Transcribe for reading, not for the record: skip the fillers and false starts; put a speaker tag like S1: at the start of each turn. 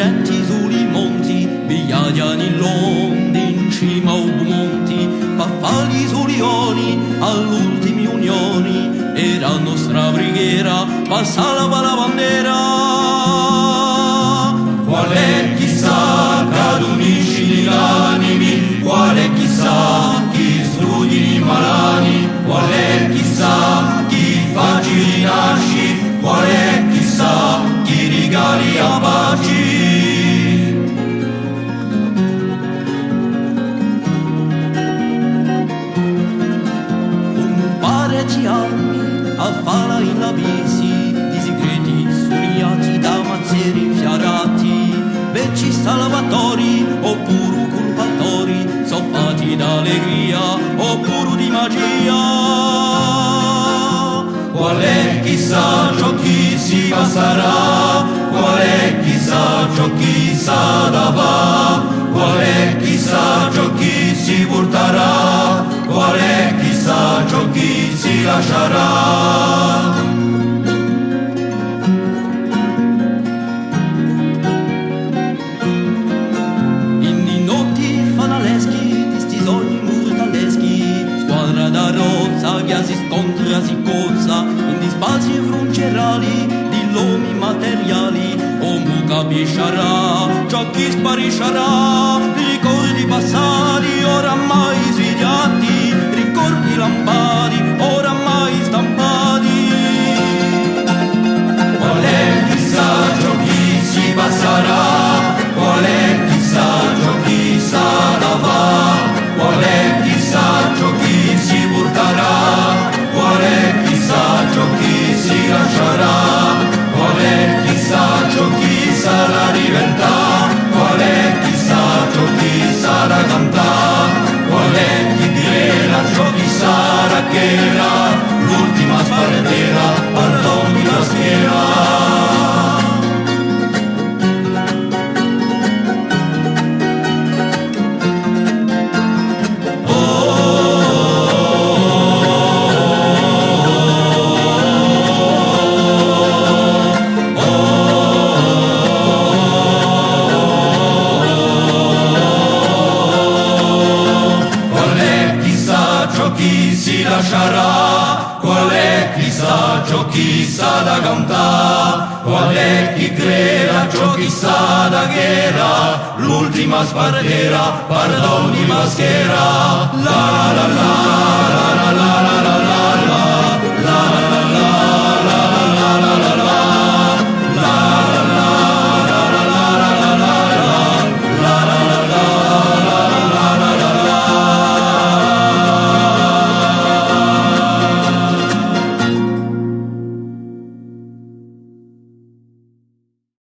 S1: diretti sui monti, bigliaiani londi in cima a monti, paffali sui lioni, all'ultimi unioni, era la nostra brighiera, passava la bandera.
S2: Qual è chissà che unisci gli animi, qual è chissà chi studi i malani, qual è chissà chi facci rinasci, qual è chissà chi rigali a paci.
S1: Un parecchi anni a fala in abisi, di segreti studiati da mazzieri infiarati, vecchi salvatori oppure culpatori, soffati d'allegria oppure di magia.
S2: Qual è chissà ciò chi si passerà, qual è chissà ciò chi sarà va, qual è chissà ciò chi si porterà, qual è chissà ciò chi si lascerà.
S1: In notti fanaleschi, di sti sogni mortaleschi, squadra da rozza che si scontra, si cozza, in di spazi fruncerali, di lomi materiali, o mu capiscerà, ciò chi spariscerà, ricordi passati, oramai svigliati, ricordi lampadi, oramai stampati.
S2: Qual è chissà ciò chi si passerà, qual è chissà ciò chi sarà va, qual è chissà ciò chi si porterà, qual è chissà ciò chi si lascerà, qual è chissà ciò chi sarà diventà, qual è chissà ciò chi sarà cantà, qual è chi dirà ciò chi sarà che era l'ultima spartera, pardon la schiera. Lascerà, qual è chissà ciò chi sa da cantà, qual è chi creda ciò chi sa da guerra, l'ultima spartera, pardon di maschera.